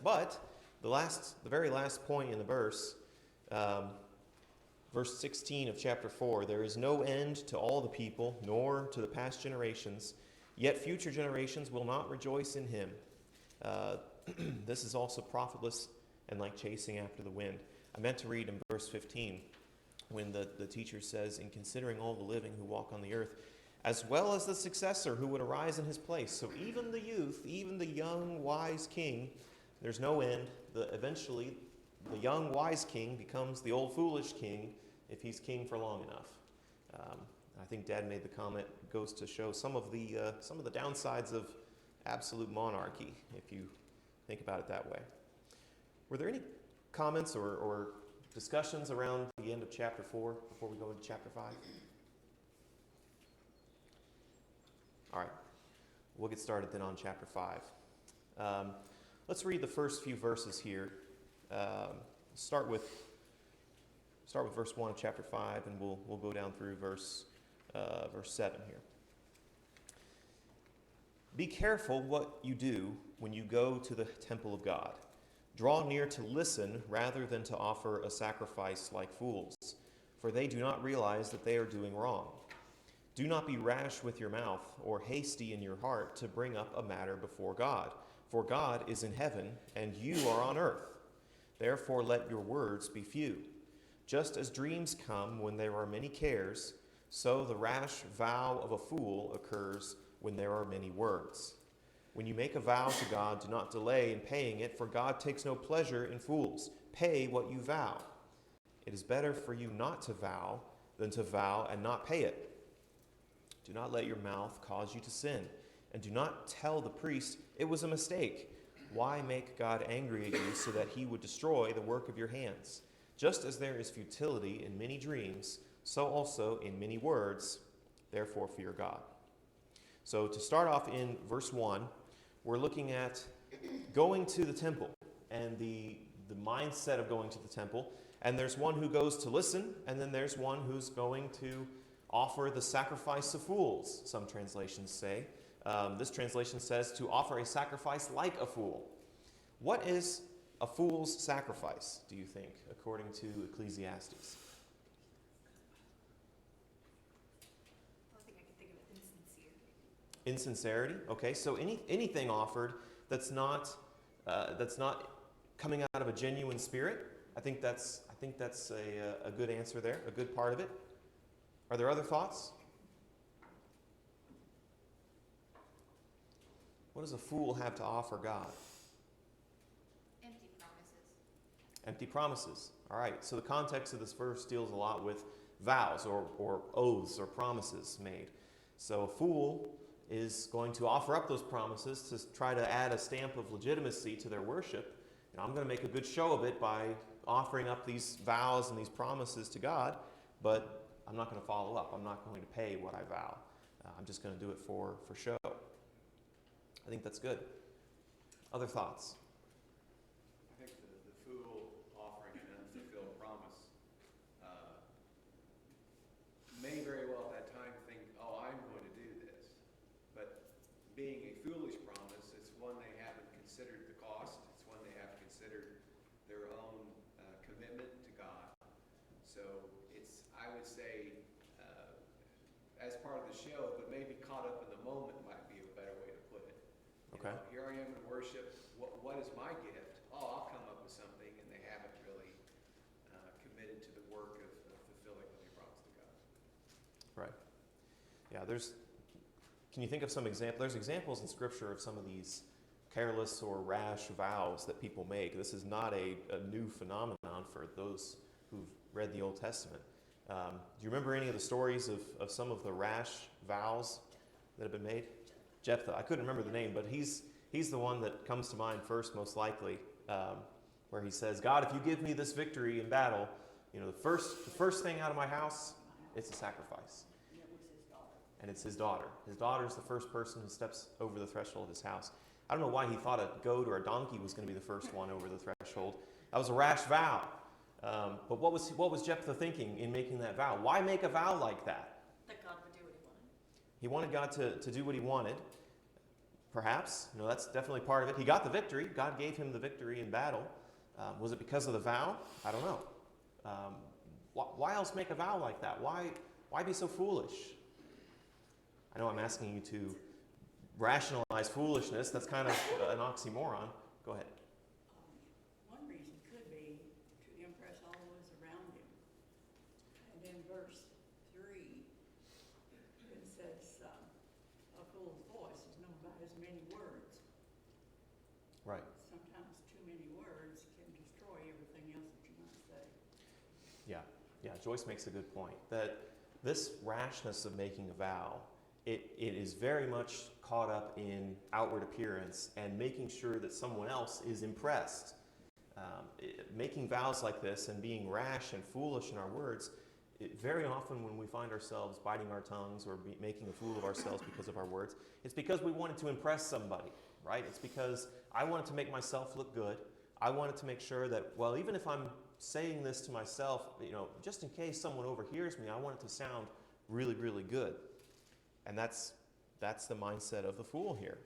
But the very last point in the verse, verse 16 of chapter 4, there is no end to all the people, nor to the past generations, yet future generations will not rejoice in him. This is also profitless and like chasing after the wind. I meant to read in verse 15 when the teacher says, in considering all the living who walk on the earth, as well as the successor who would arise in his place. So even the youth, even the young, wise king, there's no end. Eventually, the young, wise king becomes the old, foolish king if he's king for long enough. I think Dad made the comment, goes to show some of the downsides of absolute monarchy, if you think about it that way. Were there any comments or discussions around the end of chapter 4 before we go into chapter 5? All right, we'll get started then on chapter 5. Let's read the first few verses here. Start with verse 1 of chapter 5, and we'll go down through verse 7 here. Be careful what you do when you go to the temple of God. Draw near to listen rather than to offer a sacrifice like fools, for they do not realize that they are doing wrong. Do not be rash with your mouth or hasty in your heart to bring up a matter before God, for God is in heaven and you are on earth. Therefore let your words be few. Just as dreams come when there are many cares, so the rash vow of a fool occurs when there are many words. When you make a vow to God, do not delay in paying it, for God takes no pleasure in fools. Pay what you vow. It is better for you not to vow than to vow and not pay it. Do not let your mouth cause you to sin, and do not tell the priest, it was a mistake. Why make God angry at you so that he would destroy the work of your hands? Just as there is futility in many dreams, so also in many words, therefore fear God. So to start off in verse 1, we're looking at going to the temple and the mindset of going to the temple. And there's one who goes to listen, and then there's one who's going to offer the sacrifice of fools, some translations say. This translation says to offer a sacrifice like a fool. What is a fool's sacrifice, do you think, according to Ecclesiastes? I think I can think of it, insincerity. Insincerity. Okay, so anything offered that's not coming out of a genuine spirit. I think that's a good answer there, a good part of it. Are there other thoughts? What does a fool have to offer God? Empty promises. Empty promises. All right, so the context of this verse deals a lot with vows or oaths or promises made. So a fool is going to offer up those promises to try to add a stamp of legitimacy to their worship. And I'm going to make a good show of it by offering up these vows and these promises to God, but I'm not going to follow up. I'm not going to pay what I vow. I'm just going to do it for show. I think that's good. Other thoughts? I think the fool offering an unfulfilled promise may very well at that time think, oh, I'm going to do this. But being a foolish promise, it's one they haven't considered the cost. It's one they haven't considered their own commitment to God. So it's, I would say, as part of the show, but maybe caught up in the moment might be a better way to put it. Okay. You know, here I am in worship. What is my gift? Oh, I'll come up with something, and they haven't really committed to the work of fulfilling what they promised to God. Right. Yeah, can you think of some examples? There's examples in Scripture of some of these careless or rash vows that people make. This is not a new phenomenon for those who've read the Old Testament. Do you remember any of the stories of some of the rash vows that have been made? Jephthah. I couldn't remember the name, but he's the one that comes to mind first, most likely, where he says, God, if you give me this victory in battle, the first thing out of my house, it's a sacrifice. And it's his daughter. His daughter's the first person who steps over the threshold of his house. I don't know why he thought a goat or a donkey was going to be the first one over the threshold. That was a rash vow. But what was Jephthah thinking in making that vow? Why make a vow like that? That God would do what he wanted. He wanted God to do what he wanted. Perhaps. No, that's definitely part of it. He got the victory. God gave him the victory in battle. Was it because of the vow? I don't know. Why else make a vow like that? Why be so foolish? I know I'm asking you to rationalize foolishness. That's kind of an oxymoron. Go ahead. One reason could be to impress all those around him. And in verse 3, it says, a fool's voice is known by his many words. Right. Sometimes too many words can destroy everything else that you might say. Yeah, Joyce makes a good point. That this rashness of making a vow, it is very much caught up in outward appearance and making sure that someone else is impressed. Making vows like this and being rash and foolish in our words, very often when we find ourselves biting our tongues or making a fool of ourselves because of our words, it's because we wanted to impress somebody, right? It's because I wanted to make myself look good. I wanted to make sure that, well, even if I'm saying this to myself, just in case someone overhears me, I want it to sound really, really good. And that's the mindset of the fool here.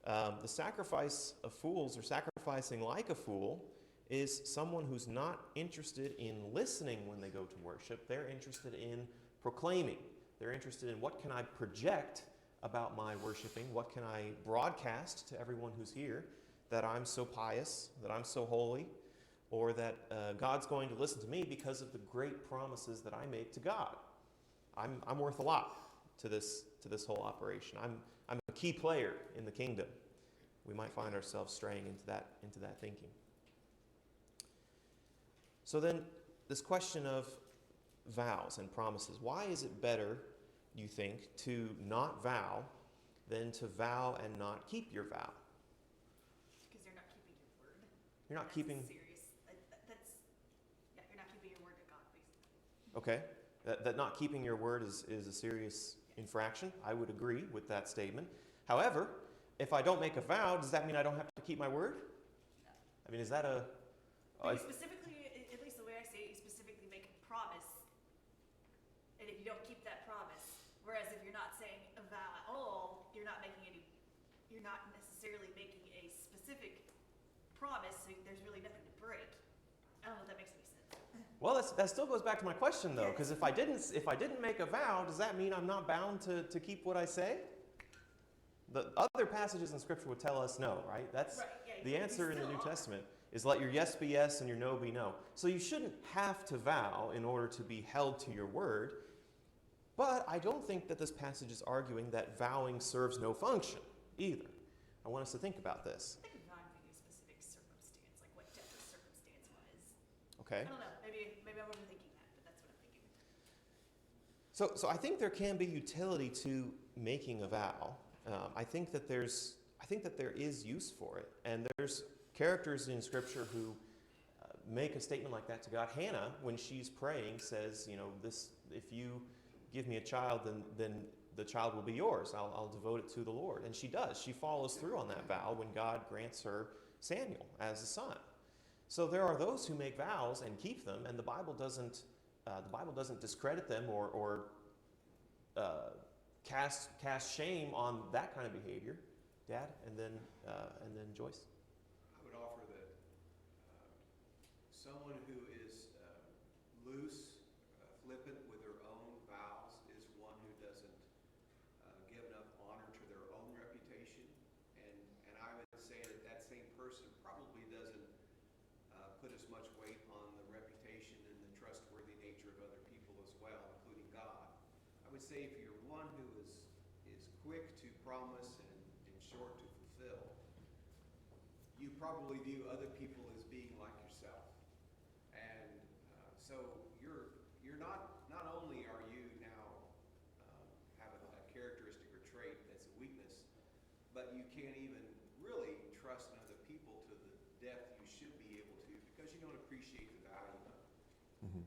The sacrifice of fools, or sacrificing like a fool, is someone who's not interested in listening when they go to worship. They're interested in proclaiming. They're interested in what can I project about my worshiping? What can I broadcast to everyone who's here? That I'm so pious, that I'm so holy, or that God's going to listen to me because of the great promises that I make to God. I'm worth a lot to this whole operation. I'm a key player in the kingdom. We might find ourselves straying into that thinking. So then, this question of vows and promises. Why is it better, you think, to not vow than to vow and not keep your vow? Because you're not keeping your word. You're not That's keeping... serious. You're not keeping your word to God, basically. Okay. That not keeping your word is a serious infraction. I would agree with that statement. However, if I don't make a vow, does that mean I don't have to keep my word? No. I mean, is that a... You specifically, at least the way I say it, you specifically make a promise. And if you don't keep that promise, whereas if you're not saying a vow at all, you're not necessarily making a specific promise, so there's really nothing to break. I don't know if that makes any sense. Well, that still goes back to my question, though, because if I didn't make a vow, does that mean I'm not bound to keep what I say? The other passages in Scripture would tell us no, right? That's Right, yeah, the answer in the still New are. Testament is let your yes be yes and your no be no. So you shouldn't have to vow in order to be held to your word. But I don't think that this passage is arguing that vowing serves no function either. I want us to think about this. I think vowing being a specific circumstance, like what death of circumstance was. Okay? I don't know. Maybe I'm overthinking that, but that's what I'm thinking. So I think there can be utility to making a vow. I think that there is use for it, and there's characters in Scripture who make a statement like that to God. Hannah, when she's praying, says, if you give me a child, then the child will be yours. I'll devote it to the Lord, and she does. She follows through on that vow when God grants her Samuel as a son. So there are those who make vows and keep them, and the Bible doesn't discredit them or cast shame on that kind of behavior. Dad, and then Joyce. I would offer that someone who is loose, flippant with their own vows is one who doesn't give enough honor to their own reputation. And I would say that same person probably doesn't put as much weight on the reputation and the trustworthy nature of other people as well, including God. I would say if you're one who is quick to promise and short to fulfill, you probably view other people as being like yourself. And so you're not only are you now have a characteristic or trait that's a weakness, but you can't even really trust in other people to the depth you should be able to because you don't appreciate the value of it. Mm-hmm.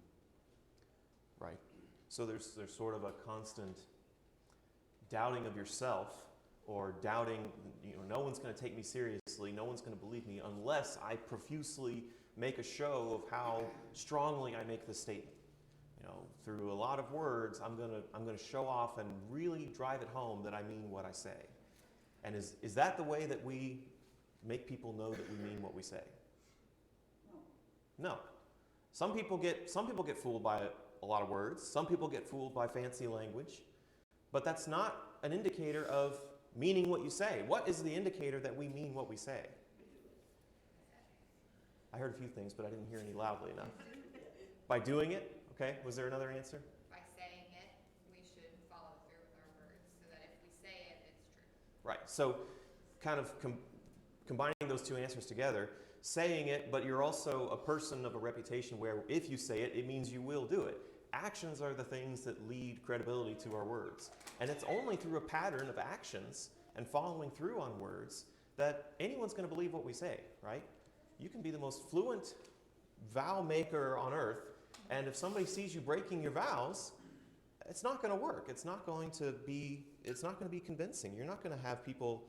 Right. So there's sort of a constant doubting of yourself, or doubting, no one's going to take me seriously, no one's going to believe me unless I profusely make a show of how strongly I make this statement. Through a lot of words, I'm going to show off and really drive it home that I mean what I say. And is that the way that we make people know that we mean what we say? No. No. Some people get fooled by a lot of words. Some people get fooled by fancy language. But that's not an indicator of meaning what you say. What is the indicator that we mean what we say? I heard a few things, but I didn't hear any loudly enough. By doing it? Okay. Was there another answer? By saying it, we should follow through with our words so that if we say it, it's true. Right. So kind of combining those two answers together, saying it, but you're also a person of a reputation where if you say it, it means you will do it. Actions are the things that lead credibility to our words. And it's only through a pattern of actions and following through on words that anyone's going to believe what we say, right? You can be the most fluent vow maker on earth, and if somebody sees you breaking your vows, it's not going to work. It's not going to be convincing. You're not going to have people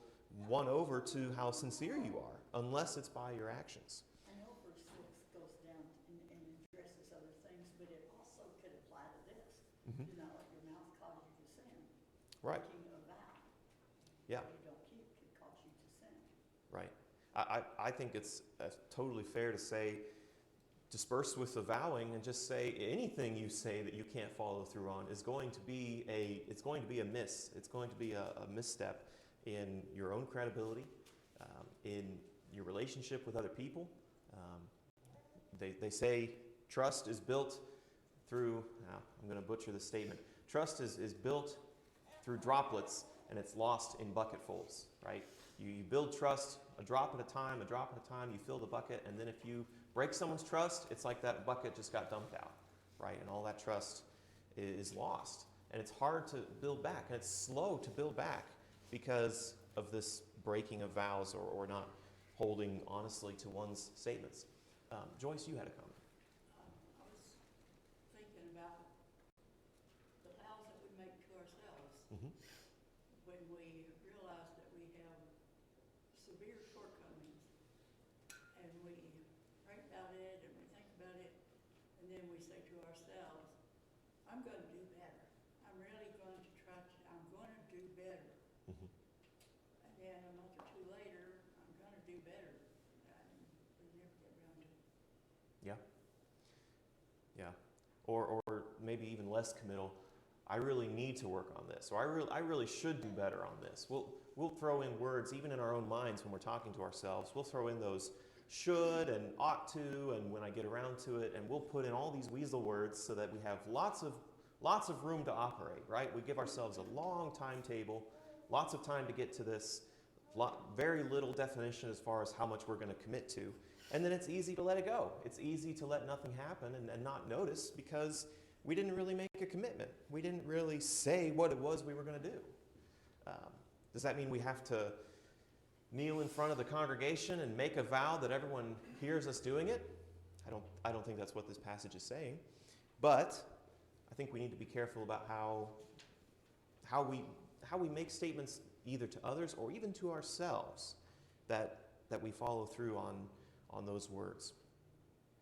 won over to how sincere you are unless it's by your actions. I know verse 6 goes down and addresses other things, but it also could apply to this. Mm-hmm. Do not let your mouth cause you to sin. Right. Breaking a vow Yeah. that you don't keep could cause you to sin. Right. I think it's totally fair to say, disperse with the vowing and just say anything you say that you can't follow through on is going to be a miss. It's going to be a misstep in your own credibility, in your relationship with other people. They say trust is built through, I'm going to butcher this statement, trust is built through droplets and it's lost in bucketfuls, right? You build trust a drop at a time, you fill the bucket, and then if you break someone's trust, it's like that bucket just got dumped out, right? And all that trust is lost. And it's hard to build back, and it's slow to build back because of this breaking of vows or not holding honestly to one's statements. Joyce, you had a comment. I was thinking about the vows that we make to ourselves Mm-hmm. when we realize that we have severe shortcomings and we pray about it and we think about it and then we say to ourselves, I'm going to do better. I'm really going to try to, I'm going to do better. Mm-hmm. And then a month or two later, I'm going to do better. And we never get around to it. Yeah. Yeah. Or maybe even less committal. I really need to work on this, or I really should do better on this. We'll throw in words, even in our own minds when we're talking to ourselves. We'll throw in those should and ought to, and when I get around to it, and we'll put in all these weasel words so that we have lots of room to operate, right? We give ourselves a long timetable, lots of time to get to this, very little definition as far as how much we're going to commit to. And then it's easy to let it go. It's easy to let nothing happen and not notice because we didn't really make a commitment. We didn't really say what it was we were going to do. Does that mean we have to kneel in front of the congregation and make a vow that everyone hears us doing it? I don't think that's what this passage is saying. But I think we need to be careful about how we make statements either to others or even to ourselves that we follow through on those words.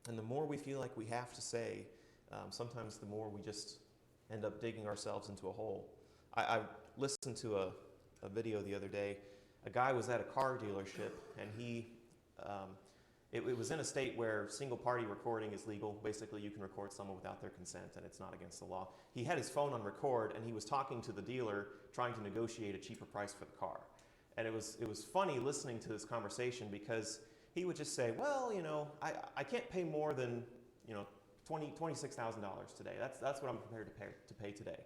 And the more we feel like we have to say, sometimes the more we just end up digging ourselves into a hole. I listened to a video the other day. A guy was at a car dealership, and it was in a state where single-party recording is legal. Basically, you can record someone without their consent, and it's not against the law. He had his phone on record, and he was talking to the dealer, trying to negotiate a cheaper price for the car. And it was funny listening to this conversation because he would just say, well, I can't pay more than, $26,000 today. That's what I'm prepared to pay today.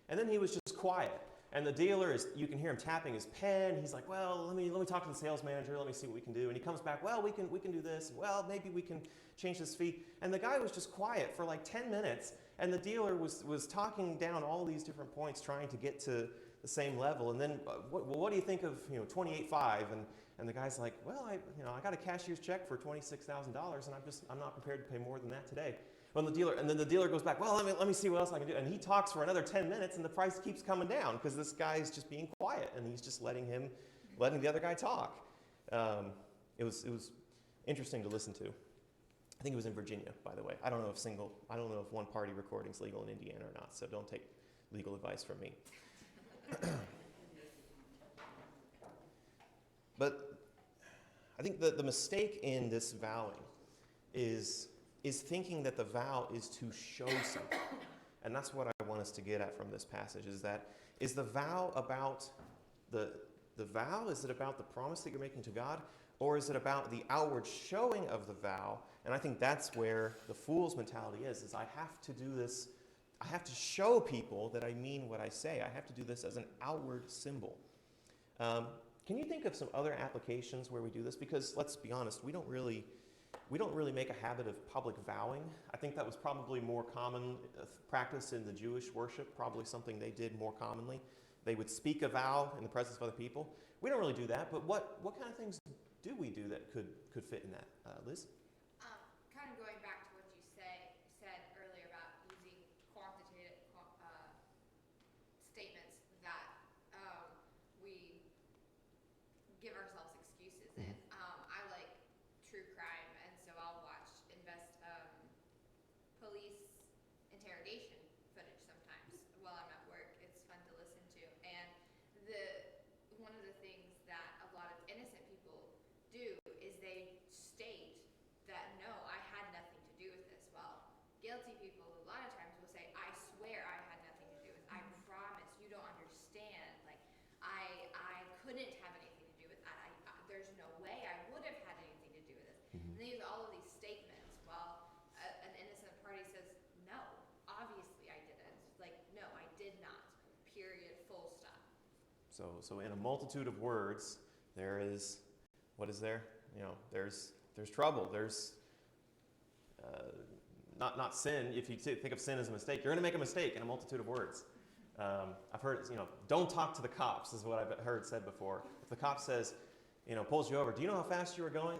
And then he was just quiet. And the dealer you can hear him tapping his pen. He's like, well, let me talk to the sales manager. Let me see what we can do. And he comes back, well, we can do this. Well, maybe we can change this fee. And the guy was just quiet for like 10 minutes. And the dealer was talking down all these different points, trying to get to the same level. And then, what do you think of, $28,500? And the guy's like, well, I got a cashier's check for $26,000, and I'm not prepared to pay more than that today. And then the dealer goes back, well, let me see what else I can do. And he talks for another 10 minutes, and the price keeps coming down because this guy's just being quiet, and he's just letting the other guy talk. It was interesting to listen to. I think it was in Virginia, by the way. I don't know if one-party recording is legal in Indiana or not, so don't take legal advice from me. But I think the mistake in this vowing is thinking that the vow is to show something. And that's what I want us to get at from this passage, is the vow about the vow? Is it about the promise that you're making to God? Or is it about the outward showing of the vow? And I think that's where the fool's mentality is I have to do this, I have to show people that I mean what I say. I have to do this as an outward symbol. Can you think of some other applications where we do this? Because let's be honest, we don't really make a habit of public vowing. I think that was probably more common practice in the Jewish worship, probably something they did more commonly. They would speak a vow in the presence of other people. We don't really do that, but what kind of things do we do that could fit in that? Liz? Kind of going back to what you said earlier about using quantitative statements that we give ourselves excuses in. I like true crime, and so I'll watch police interrogation footage sometimes while I'm at work. It's fun to listen to, and one of the things that a lot of innocent people do is they state that no, I had nothing to do with this. Well, guilty people a lot of times will say, I swear I had nothing to do with it. I promise, you don't understand. Like, I couldn't have anything to do with that. There's no way I would have had anything to do with this. And they use all of these statements while an innocent party says, no, obviously I didn't. Like, no, I did not. Period. Full stop. So in a multitude of words, there is, what is there? There's trouble. There's not sin. If you think of sin as a mistake, you're going to make a mistake in a multitude of words. I've heard, don't talk to the cops is what I've heard said before. If the cop says, pulls you over, do you know how fast you were going?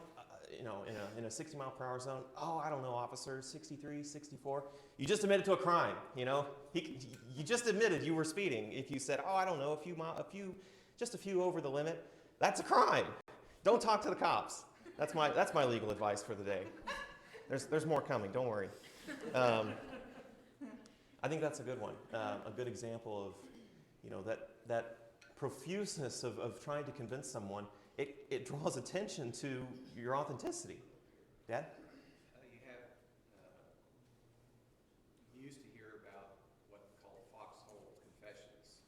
In a 60 mile per hour zone? Oh, I don't know, officer, 63, 64. You just admitted to a crime, you just admitted you were speeding. If you said, oh, I don't know, just a few over the limit, that's a crime. Don't talk to the cops. That's my legal advice for the day. There's more coming, don't worry. I think that's a good one. A good example of, that profuseness of trying to convince someone, it draws attention to your authenticity. Dad? You used to hear about what called foxhole confessions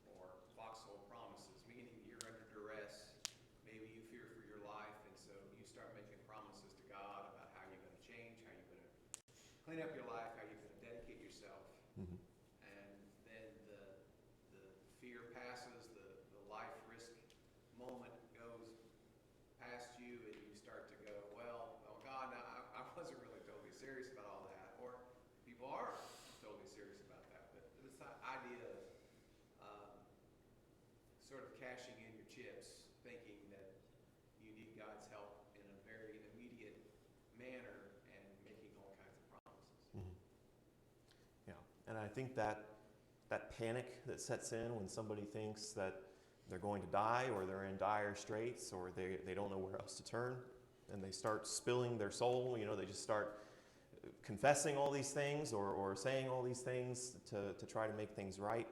or foxhole promises, meaning you're under duress, maybe you fear for your life, and so you start making promises to God about how you're going to change, how you're going to clean up your life, how you're going to dedicate yourself. Mm-hmm. And then the fear passes, the life risk moment goes past you, and you start to go, well, oh God, I wasn't really totally serious about all that. Or people are totally serious about that. But this idea of sort of cashing in your chips, thinking that you need God's help in a very immediate manner and making all kinds of promises. Mm-hmm. Yeah, and I think that panic that sets in when somebody thinks that they're going to die or they're in dire straits or they don't know where else to turn and they start spilling their soul, they just start confessing all these things or saying all these things to try to make things right.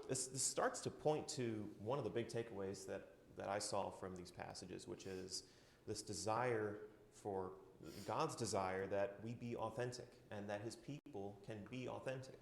This starts to point to one of the big takeaways that I saw from these passages, which is this desire for God's desire that we be authentic and that his people can be authentic.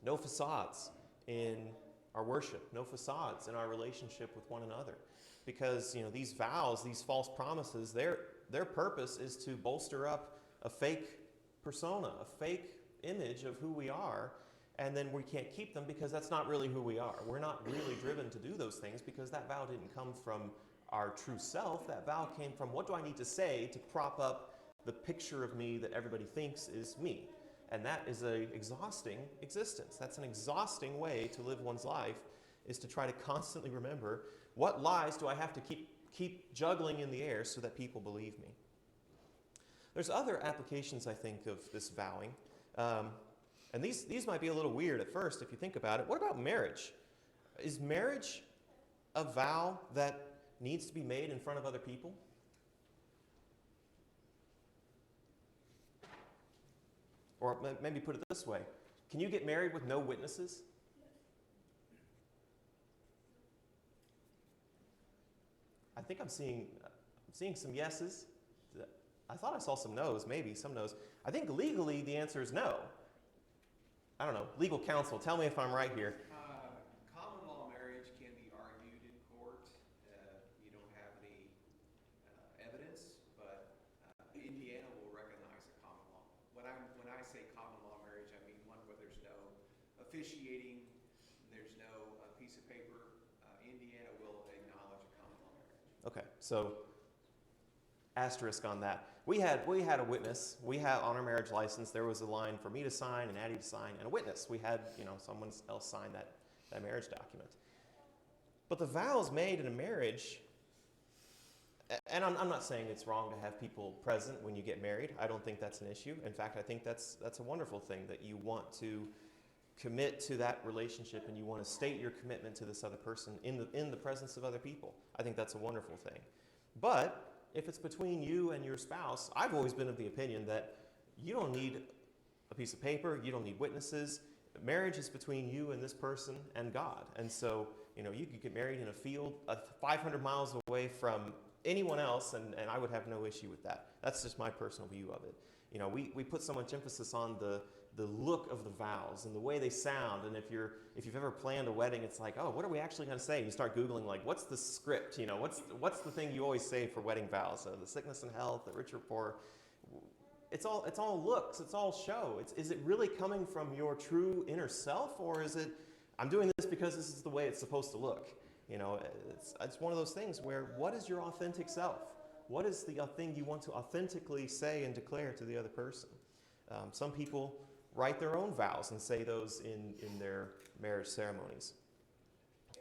No facades in our worship, no facades in our relationship with one another. Because, these vows, these false promises, their purpose is to bolster up a fake persona, a fake image of who we are, and then we can't keep them because that's not really who we are. We're not really driven to do those things because that vow didn't come from our true self. That vow came from what do I need to say to prop up the picture of me that everybody thinks is me. And that is an exhausting existence. That's an exhausting way to live one's life, is to try to constantly remember what lies do I have to keep juggling in the air so that people believe me. There's other applications, I think, of this vowing. And these might be a little weird at first if you think about it. What about marriage? Is marriage a vow that needs to be made in front of other people? Or maybe put it this way. Can you get married with no witnesses? think I'm seeing some yeses. I thought I saw some no's, maybe some no's. I think legally the answer is no. I don't know. Legal counsel, tell me if I'm right here. Common law marriage can be argued in court. You don't have any evidence, but Indiana will recognize a common law. When I say common law marriage, I mean one where there's no officiating, there's no piece of paper. Indiana will acknowledge a common law marriage. Okay, so asterisk on that. We had a witness. We had on our marriage license, there was a line for me to sign and Addie to sign and a witness. We had, someone else sign that marriage document. But the vows made in a marriage, and I'm not saying it's wrong to have people present when you get married. I don't think that's an issue. In fact, I think that's a wonderful thing, that you want to commit to that relationship and you want to state your commitment to this other person in the presence of other people. I think that's a wonderful thing. But if it's between you and your spouse, I've always been of the opinion that you don't need a piece of paper, you don't need witnesses. Marriage is between you and this person and God. And so, you could get married in a field 500 miles away from anyone else, and I would have no issue with that. That's just my personal view of it. We put so much emphasis on the look of the vows and the way they sound. And if you've ever planned a wedding, it's like, oh, what are we actually going to say? And you start Googling, like, what's the script? What's the thing you always say for wedding vows? The sickness and health, the rich or poor. It's all looks. It's all show. Is it really coming from your true inner self, or is it, I'm doing this because this is the way it's supposed to look? It's one of those things where, what is your authentic self? What is the thing you want to authentically say and declare to the other person? Some people write their own vows and say those in their marriage ceremonies.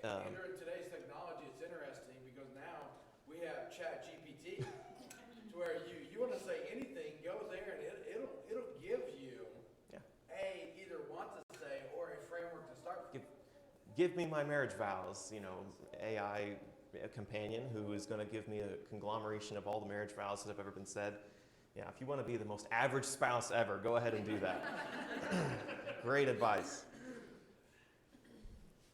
And during today's technology, it's interesting because now we have Chat GPT, to where you want to say anything, go there and it'll give you either what to say or a framework to start from. Give me my marriage vows, AI companion who is going to give me a conglomeration of all the marriage vows that have ever been said. Yeah, if you want to be the most average spouse ever, go ahead and do that. Great advice.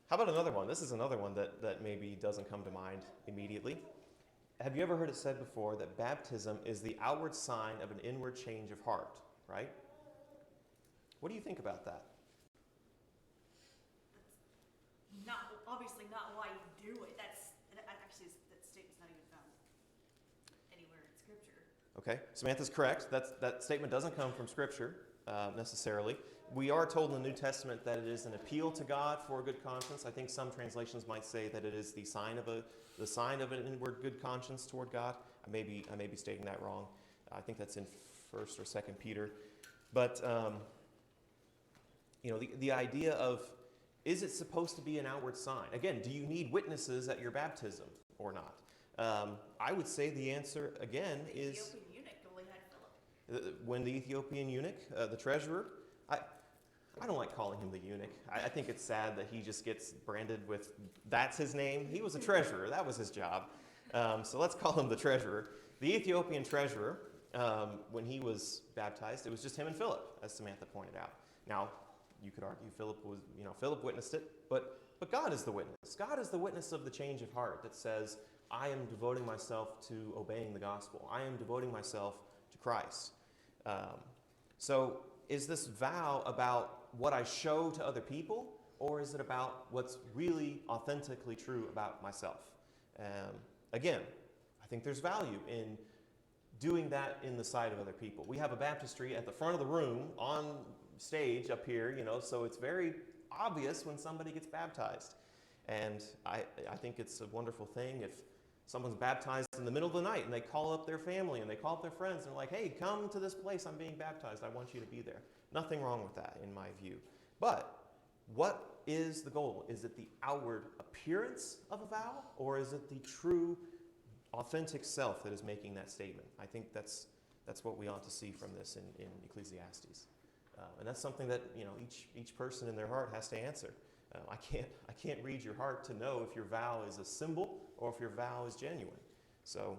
How about another one? This is another one that maybe doesn't come to mind immediately. Have you ever heard it said before that baptism is the outward sign of an inward change of heart, right? What do you think about that? That's obviously not why you do it. That statement's not even found anywhere in Scripture. Okay, Samantha's correct. That statement doesn't come from Scripture necessarily. We are told in the New Testament that it is an appeal to God for a good conscience. I think some translations might say that it is the sign of an inward good conscience toward God. I may be stating that wrong. I think that's in 1st or 2nd Peter. But the idea of, is it supposed to be an outward sign? Again, do you need witnesses at your baptism or not? I would say the answer again is. The Ethiopian eunuch only had Philip. When the Ethiopian eunuch, the treasurer, I don't like calling him the eunuch. I think it's sad that he just gets branded with, that's his name. He was a treasurer. That was his job. So let's call him the treasurer. The Ethiopian treasurer, when he was baptized, it was just him and Philip, as Samantha pointed out. Now, you could argue Philip witnessed it, but God is the witness. God is the witness of the change of heart that says, I am devoting myself to obeying the gospel. I am devoting myself to Christ. So is this vow about what I show to other people, or is it about what's really authentically true about myself? Again, I think there's value in doing that in the sight of other people. We have a baptistry at the front of the room on stage up here, so it's very obvious when somebody gets baptized. And I think it's a wonderful thing if someone's baptized in the middle of the night and they call up their family and they call up their friends and they're like, hey, come to this place, I'm being baptized, I want you to be there. Nothing wrong with that in my view. But what is the goal? Is it the outward appearance of a vow, or is it the true, authentic self that is making that statement? I think that's what we ought to see from this in Ecclesiastes. And that's something that each person in their heart has to answer. I can't read your heart to know if your vow is a symbol or if your vow is genuine. So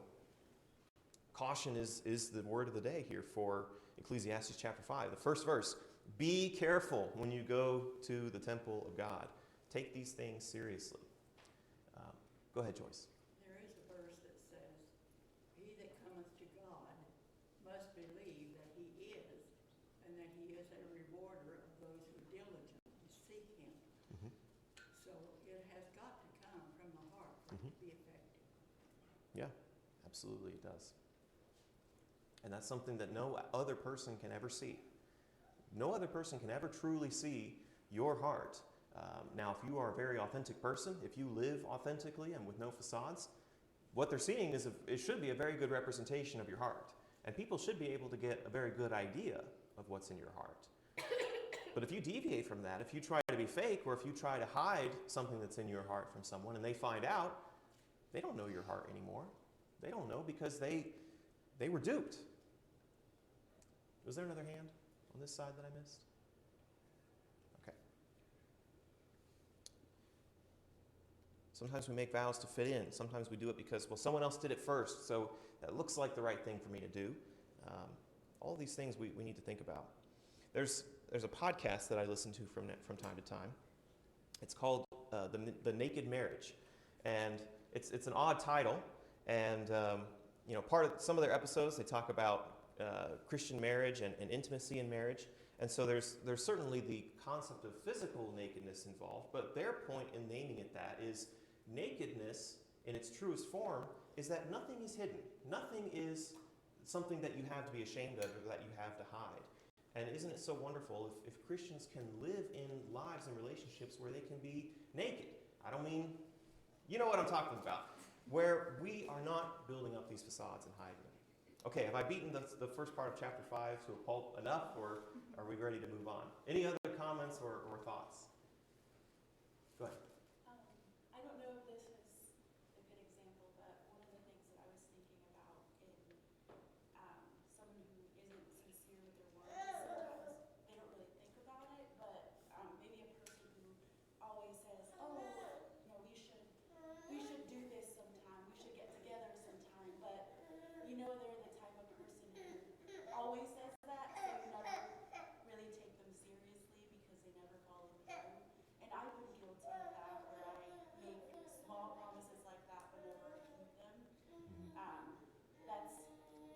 caution is the word of the day here for Ecclesiastes chapter 5. The first verse, be careful when you go to the temple of God. Take these things seriously. Go ahead, Joyce. There is a verse that must believe that he is, and that he is a rewarder of those who diligently seek him. Mhm. So it has got to come from the heart for it to be effective. Yeah, absolutely it does. And that's something that no other person can ever see. No other person can ever truly see your heart. Now, if you are a very authentic person, if you live authentically and with no facades, what they're seeing is it should be a very good representation of your heart. And people should be able to get a very good idea of what's in your heart. But if you deviate from that, if you try to be fake, or if you try to hide something that's in your heart from someone and they find out, they don't know your heart anymore. They don't know because they were duped. Was there another hand on this side that I missed? Okay. Sometimes we make vows to fit in. Sometimes we do it because, well, someone else did it first, so that looks like the right thing for me to do. All these things we need to think about. There's a podcast that I listen to from time to time. It's called The Naked Marriage, and it's an odd title. And part of some of their episodes, they talk about Christian marriage and intimacy in marriage. And so there's certainly the concept of physical nakedness involved, but their point in naming it that is nakedness in its truest form is that nothing is hidden. Nothing is something that you have to be ashamed of or that you have to hide. And isn't it so wonderful if Christians can live in lives and relationships where they can be naked? I don't mean, you know what I'm talking about, where we are not building up these facades and hiding them. Okay, have I beaten the first part of chapter 5 to a pulp enough, or are we ready to move on? Any other comments or thoughts? Go ahead. I don't know if this is a good example, but one of the things that I was thinking about in someone who isn't sincere with their words, sometimes they don't really think about it, but maybe a person who always says, oh, we should do this sometime, we should get together sometime, but they're the type of person who always says that, so you never really take them seriously because they never follow through. And I've been guilty of that, where I make small promises like that but never keep them. That's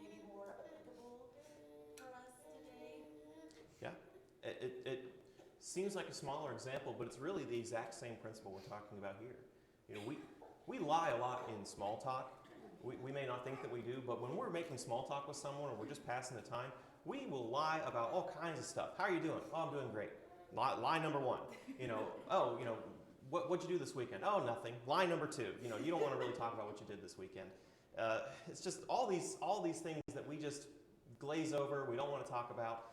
maybe more applicable for us today. Yeah, it seems like a smaller example, but it's really the exact same principle we're talking about here. We lie a lot in small talk. We may not think that we do, but when we're making small talk with someone or we're just passing the time, we will lie about all kinds of stuff. How are you doing? Oh, I'm doing great. Lie number 1. What'd you do this weekend? Oh, nothing. Lie number 2. You don't want to really talk about what you did this weekend. It's just all these things that we just glaze over. We don't want to talk about.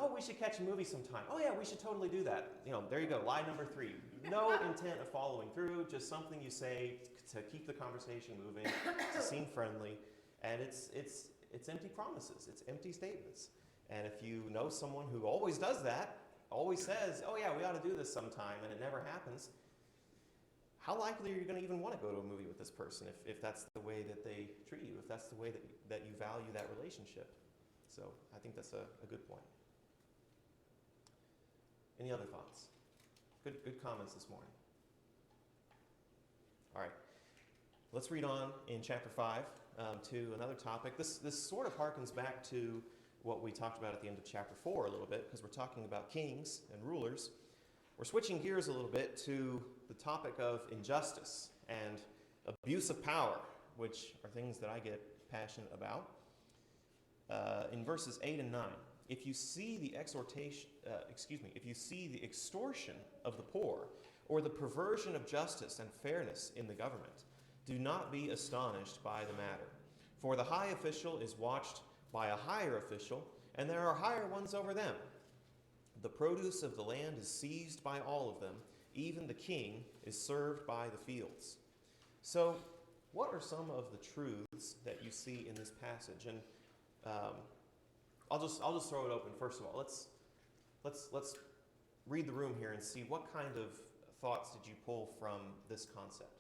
Oh, we should catch a movie sometime. Oh yeah, we should totally do that. There you go. Lie number 3. No intent of following through. Just something you say to keep the conversation moving, to seem friendly, and it's empty promises. It's empty statements. And if you know someone who always does that, always says, "Oh yeah, we ought to do this sometime," and it never happens, how likely are you going to even want to go to a movie with this person if that's the way that they treat you, if that's the way that you value that relationship? So I think that's a good point. Any other thoughts? Good comments this morning. All right. Let's read on in chapter 5 to another topic. This sort of harkens back to what we talked about at the end of chapter 4 a little bit, because we're talking about kings and rulers. We're switching gears a little bit to the topic of injustice and abuse of power, which are things that I get passionate about. In verses 8 and 9, if you see the extortion of the poor, or the perversion of justice and fairness in the government, do not be astonished by the matter. For the high official is watched by a higher official, and there are higher ones over them. The produce of the land is seized by all of them. Even the king is served by the fields. So, what are some of the truths that you see in this passage? And I'll just throw it open. First of all, let's read the room here and see what kind of thoughts did you pull from this concept.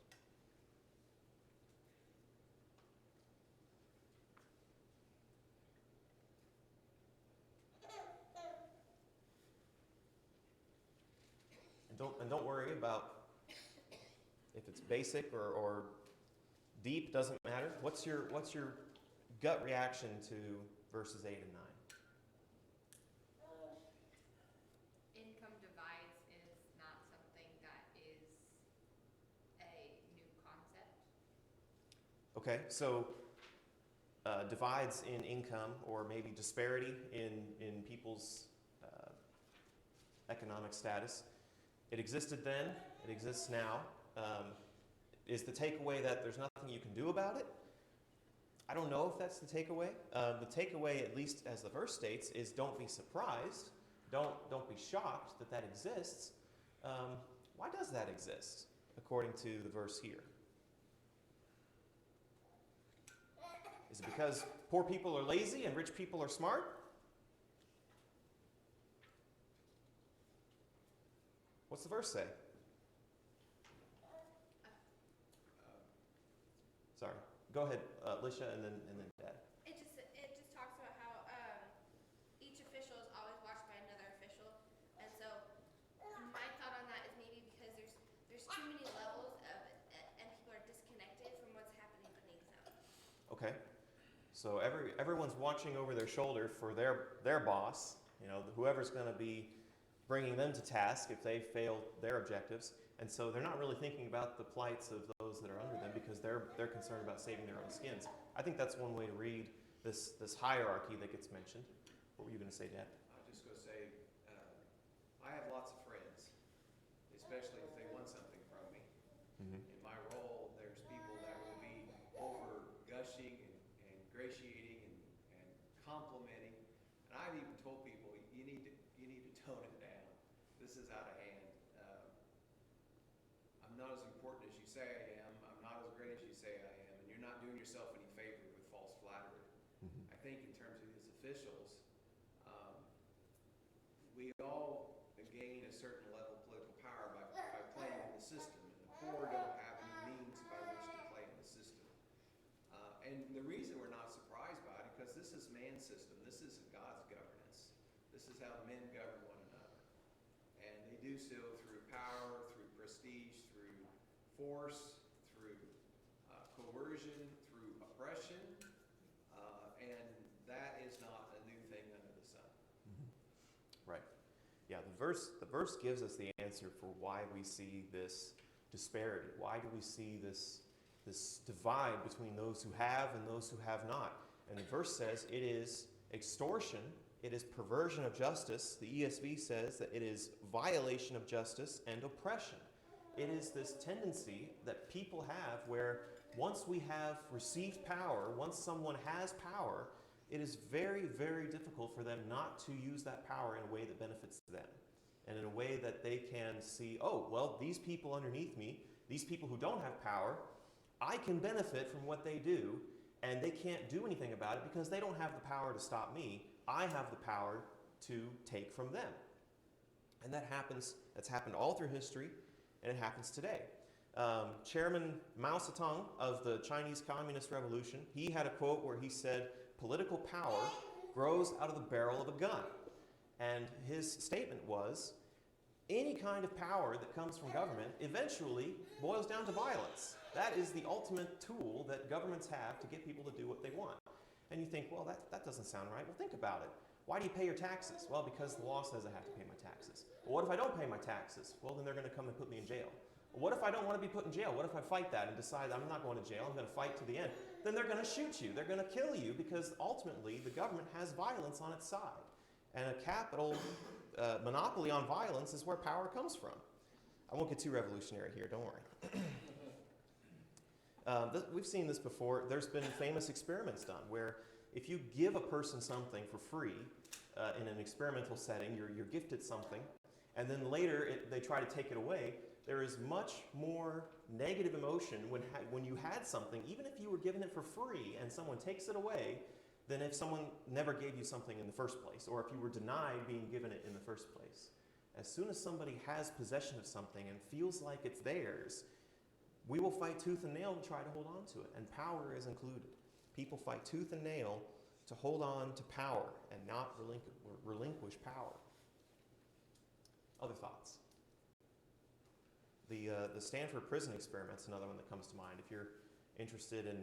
And don't worry about if it's basic or deep. Doesn't matter. What's your gut reaction to verses 8 and 9? Income divides is not something that is a new concept. Okay, so divides in income, or maybe disparity in people's economic status. It existed then, it exists now. Is the takeaway that there's nothing you can do about it? I don't know if that's the takeaway. The takeaway, at least as the verse states, is don't be surprised. Don't be shocked that that exists. Why does that exist, according to the verse here? Is it because poor people are lazy and rich people are smart? What's the verse say? Sorry. Go ahead, Lisha, and then Dad. It just talks about how each official is always watched by another official, and so my thought on that is maybe because there's too many levels of it, and people are disconnected from what's happening beneath them. Okay. So everyone's watching over their shoulder for their boss, whoever's going to be bringing them to task if they fail their objectives. And so they're not really thinking about the plights of those that are under them because they're concerned about saving their own skins. I think that's one way to read this hierarchy that gets mentioned. What were you going to say, Dad? I was just going to say, I have lots of friends, especially if they want something from me. Mm-hmm. In my role, there's people that will be over gushing and ingratiating and complimenting. And I've even told people, you need to tone it down. This is out of hand. I'm not as important as you say I am. I'm not as great as you say I am. And you're not doing yourself any favor with false flattery. Mm-hmm. I think in terms of these officials, we all gain a certain level of political power by playing in the system. And the poor don't have any means by which to play in the system. And the reason we're not surprised by it, because this is man's system. This isn't God's governance. This is how men govern one another. And they do so through power, through prestige, through force, through coercion, through oppression. And that is not a new thing under the sun. Mm-hmm. Right. Yeah, the verse gives us the answer for why we see this disparity. Why do we see this divide between those who have and those who have not? And the verse says it is extortion, it is perversion of justice. The ESV says that it is violation of justice and oppression. It is this tendency that people have where once we have received power, once someone has power, it is very, very difficult for them not to use that power in a way that benefits them. And in a way that they can see, oh, well, these people underneath me, these people who don't have power, I can benefit from what they do, and they can't do anything about it because they don't have the power to stop me. I have the power to take from them. And that's happened all through history, and it happens today. Chairman Mao Zedong of the Chinese Communist Revolution, he had a quote where he said, political power grows out of the barrel of a gun. And his statement was, any kind of power that comes from government eventually boils down to violence. That is the ultimate tool that governments have to get people to do what they want. And you think, well, that doesn't sound right. Well, think about it. Why do you pay your taxes? Well, because the law says I have to pay my taxes. Well, what if I don't pay my taxes? Well, then they're going to come and put me in jail. Well, what if I don't want to be put in jail? What if I fight that and decide I'm not going to jail, I'm going to fight to the end? Then they're going to shoot you. They're going to kill you because ultimately the government has violence on its side. And a capital monopoly on violence is where power comes from. I won't get too revolutionary here, don't worry. We've seen this before. There's been famous experiments done where if you give a person something for free in an experimental setting, you're gifted something, and then later they try to take it away, there is much more negative emotion when you had something, even if you were given it for free and someone takes it away, than if someone never gave you something in the first place, or if you were denied being given it in the first place. As soon as somebody has possession of something and feels like it's theirs, we will fight tooth and nail to try to hold on to it, and power is included. People fight tooth and nail to hold on to power and not relinquish power. Other thoughts? The Stanford prison experiment's another one that comes to mind. If you're interested in,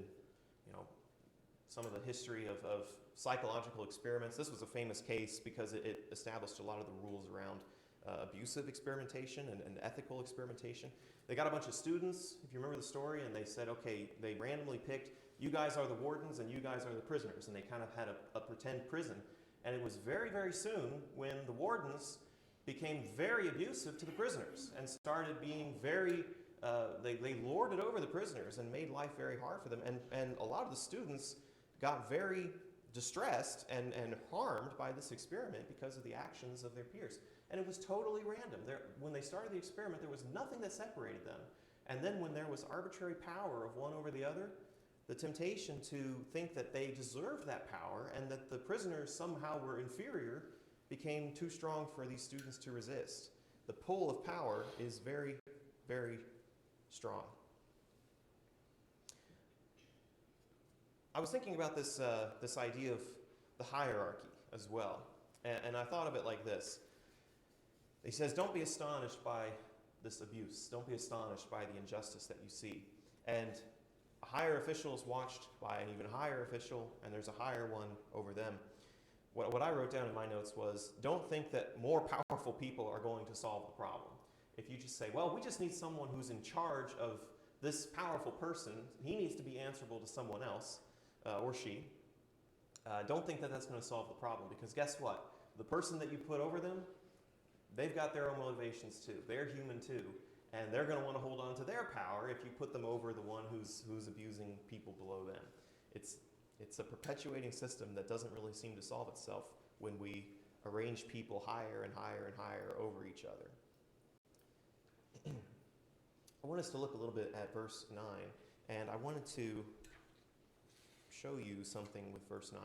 some of the history of psychological experiments. This was a famous case because it established a lot of the rules around abusive experimentation and ethical experimentation. They got a bunch of students, if you remember the story, and they said, okay, they randomly picked, you guys are the wardens and you guys are the prisoners. And they kind of had a pretend prison. And it was very, very soon when the wardens became very abusive to the prisoners and started being very, they lorded over the prisoners and made life very hard for them. And a lot of the students got very distressed and harmed by this experiment because of the actions of their peers. And it was totally random. When they started the experiment, there was nothing that separated them. And then when there was arbitrary power of one over the other, the temptation to think that they deserved that power and that the prisoners somehow were inferior became too strong for these students to resist. The pull of power is very, very strong. I was thinking about this idea of the hierarchy as well, and I thought of it like this. He says, don't be astonished by this abuse. Don't be astonished by the injustice that you see. And a higher official is watched by an even higher official, and there's a higher one over them. What I wrote down in my notes was, don't think that more powerful people are going to solve the problem. If you just say, well, we just need someone who's in charge of this powerful person, he needs to be answerable to someone else, or she. Don't think that that's going to solve the problem, because guess what? The person that you put over them, they've got their own motivations too. They're human too. And they're going to want to hold on to their power if you put them over the one who's abusing people below them. It's a perpetuating system that doesn't really seem to solve itself when we arrange people higher and higher and higher over each other. I want us to look a little bit at verse 9, and I wanted to show you something with verse 9.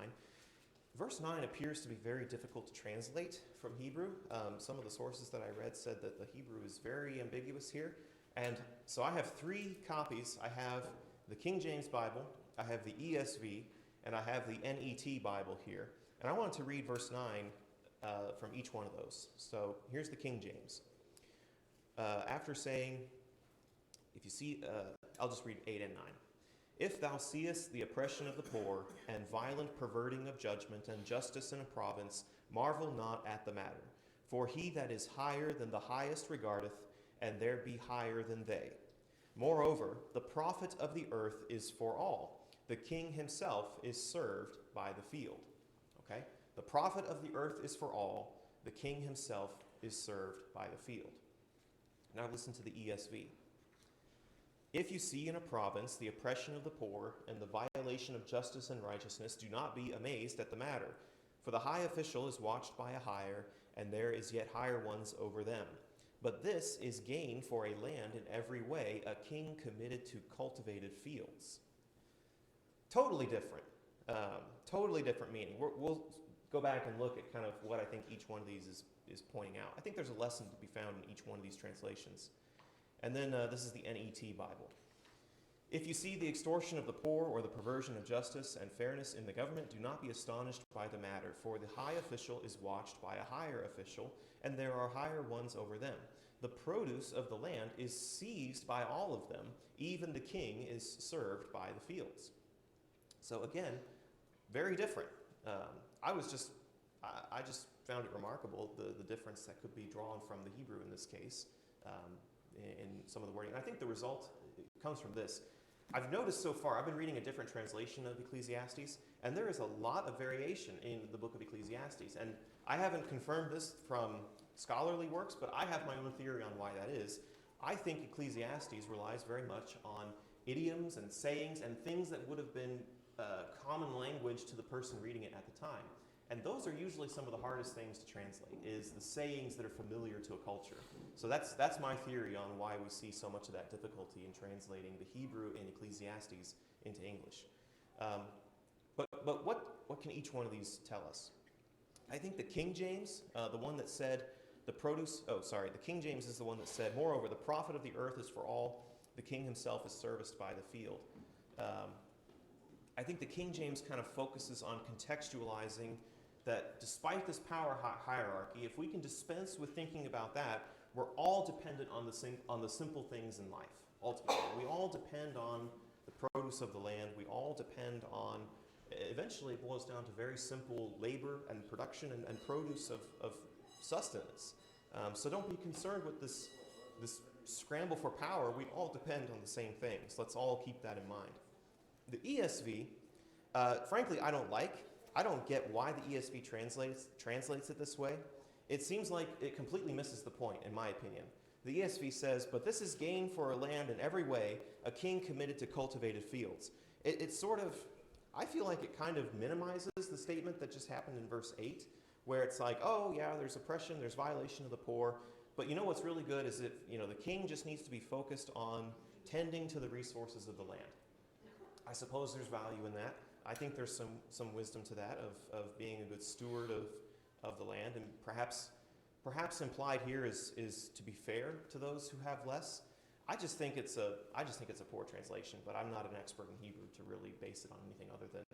Verse 9 appears to be very difficult to translate from Hebrew. Some of the sources that I read said that the Hebrew is very ambiguous here. And so I have three copies. I have the King James Bible, I have the ESV, and I have the NET Bible here. And I wanted to read verse 9 from each one of those. So here's the King James. After saying, if you see, I'll just read 8 and 9. If thou seest the oppression of the poor, and violent perverting of judgment, and justice in a province, marvel not at the matter. For he that is higher than the highest regardeth, and there be higher than they. Moreover, the profit of the earth is for all. The king himself is served by the field. Okay? The profit of the earth is for all. The king himself is served by the field. Now listen to the ESV. If you see in a province the oppression of the poor and the violation of justice and righteousness, do not be amazed at the matter. For the high official is watched by a higher, and there is yet higher ones over them. But this is gain for a land in every way, a king committed to cultivated fields. Totally different. Totally different meaning. We'll go back and look at kind of what I think each one of these is pointing out. I think there's a lesson to be found in each one of these translations. And then this is the NET Bible. If you see the extortion of the poor or the perversion of justice and fairness in the government, do not be astonished by the matter, for the high official is watched by a higher official, and there are higher ones over them. The produce of the land is seized by all of them, even the king is served by the fields. So again, very different. I just found it remarkable, the difference that could be drawn from the Hebrew in this case. In some of the wording. And I think the result comes from this. I've noticed so far, I've been reading a different translation of Ecclesiastes, and there is a lot of variation in the book of Ecclesiastes. And I haven't confirmed this from scholarly works, but I have my own theory on why that is. I think Ecclesiastes relies very much on idioms and sayings and things that would have been common language to the person reading it at the time. And those are usually some of the hardest things to translate, is the sayings that are familiar to a culture. So that's my theory on why we see so much of that difficulty in translating the Hebrew in Ecclesiastes into English. But what can each one of these tell us? I think the King James, the one that said the King James is the one that said, moreover, the profit of the earth is for all, the king himself is serviced by the field. I think the King James kind of focuses on contextualizing that despite this power hierarchy, if we can dispense with thinking about that, we're all dependent on the simple things in life, ultimately. We all depend on the produce of the land. We all depend on eventually it boils down to very simple labor and production and produce of sustenance. So don't be concerned with this scramble for power. We all depend on the same things. Let's all keep that in mind. The ESV, frankly, I don't like. I don't get why the ESV translates it this way. It seems like it completely misses the point, in my opinion. The ESV says, "But this is gain for a land in every way, a king committed to cultivated fields." It's sort of, I feel like it kind of minimizes the statement that just happened in verse 8, where it's like, oh yeah, there's oppression, there's violation of the poor, but you know what's really good is that, the king just needs to be focused on tending to the resources of the land. I suppose there's value in that. I think there's some wisdom to that of being a good steward of the land, and perhaps implied here is to be fair to those who have less. I just think it's a poor translation, but I'm not an expert in Hebrew to really base it on anything other than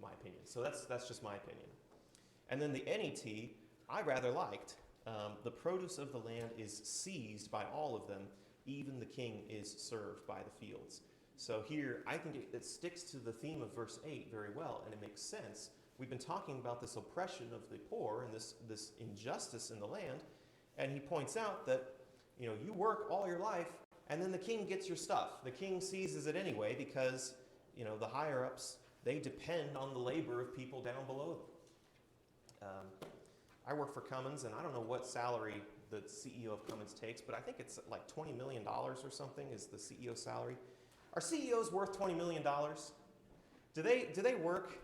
my opinion. So that's just my opinion. And then the NET, I rather liked. The produce of the land is seized by all of them, even the king is served by the fields. So here, I think it sticks to the theme of verse 8 very well, and it makes sense. We've been talking about this oppression of the poor and this injustice in the land, and he points out that, you work all your life, and then the king gets your stuff. The king seizes it anyway because, the higher-ups, they depend on the labor of people down below them. I work for Cummins, and I don't know what salary the CEO of Cummins takes, but I think it's like $20 million or something is the CEO salary. Are CEOs worth $20 million? Do they work,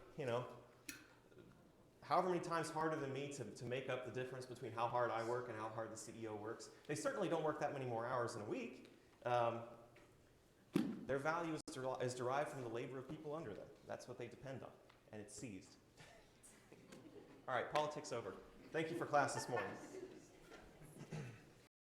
however many times harder than me to make up the difference between how hard I work and how hard the CEO works? They certainly don't work that many more hours in a week. Their value is derived from the labor of people under them. That's what they depend on, and it's seized. All right, politics over. Thank you for class this morning.